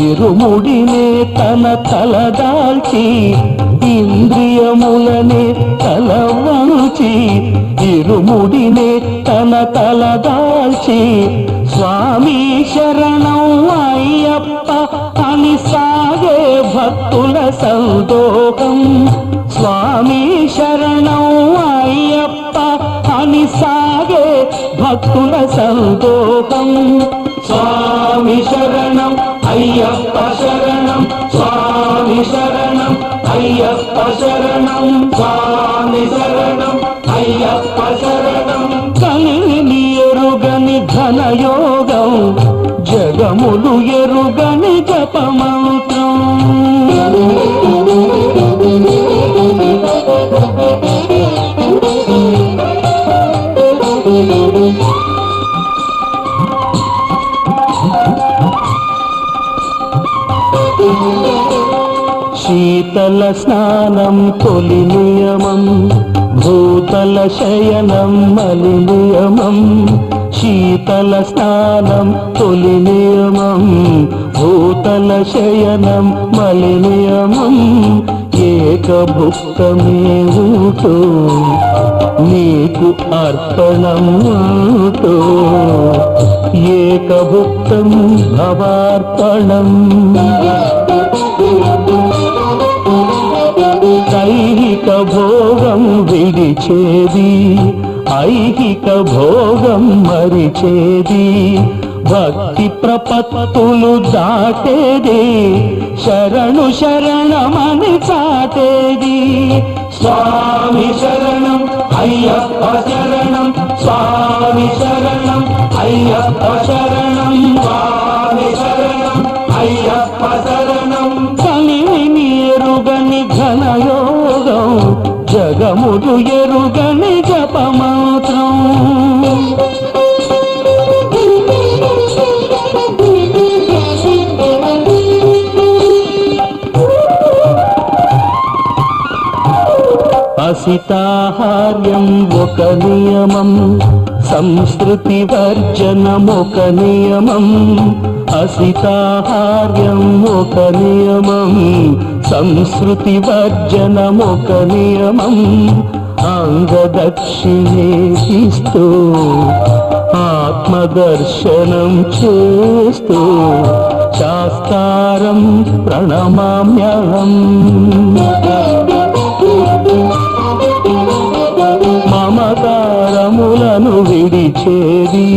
ఇరుముడినే తన తలదాల్చి ఇంద్రియములనే తలవంచి ఇరుముడినే తన తలదాల్చి స్వామి శరణం అయ్యప్ప అని సాగే భక్తుల సందోహం స్వామి శరణం అయ్యప్ప అని సాగే భక్తుల సందోహం స్వామి శరణం అయ్యప్ప శరణం స్వామి శరణం అయ్యప్ప శరణం స్వామి శరణం అయ్యప్ప శరణం కలిని ఎరుగని ఘనయోగం జగములు ఎరుగని జపమంత్రం శీతల స్నానం తొలి నియమం భూతల శయనం మలి నియమం శీతల స్నానం తొలి నియమం భూతల శయనం మలి నియమం ఏకభుక్తమే ఊటో నీకు అర్పణం ఊటో ఏకభుక్తం భవార్పణం దైహిక భోగం విడిచేది ఐహిక భోగం మరిచేది భక్తి ప్రపత్తులు దాటేది శరణు శరణమని చాటేది స్వామి శరణం అయ్యప్ప శరణం స్వామి శరణం అయ్యప్ప శరణం స్వామి శరణం అయ్యప్ప శరణం కలిని ఎరుగని ఘనయోగం జగములు ఎరుగని జపమంత్రం అసితాహార్యం ఒక నియమం సంస్కృతి వర్జనం ఒక నియమం అసితాహార్యం ఒక నియమం సంస్కృతి వర్జనం ఒక నియమం అంగదక్షిణే ఇస్తూ ఆత్మదర్శనం చేస్తూ శాస్త్రం ప్రణమామ్యహం మమకారములను విడిచేది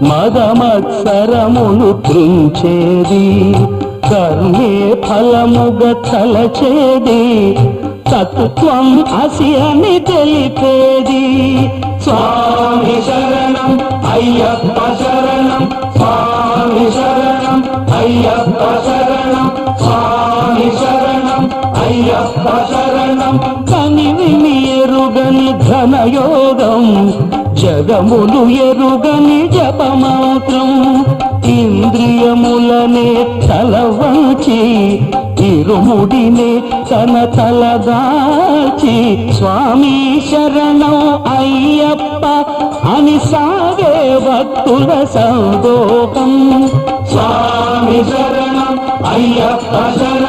మదమత్సరములు త్రుంచేది కర్మే ఫలముగ తలచేది తత్వం అసి అని తెలిపేది స్వామి శరణం అయ్యప్ప శరణం స్వామి శరణం అయ్యప్ప శరణం స్వామి శరణం అయ్యప్ప శరణం కనివిని ఎరుగని ఘనయోగం జగములు ఎరుగని జపమాత్రం ఇంద్రియములనే తలవంచి ఇరుముడినే తన తలదాచి స్వామి శరణం అయ్యప్ప అని సాగే భక్తుల సందోహం స్వామి శరణం అయ్యప్ప శరణం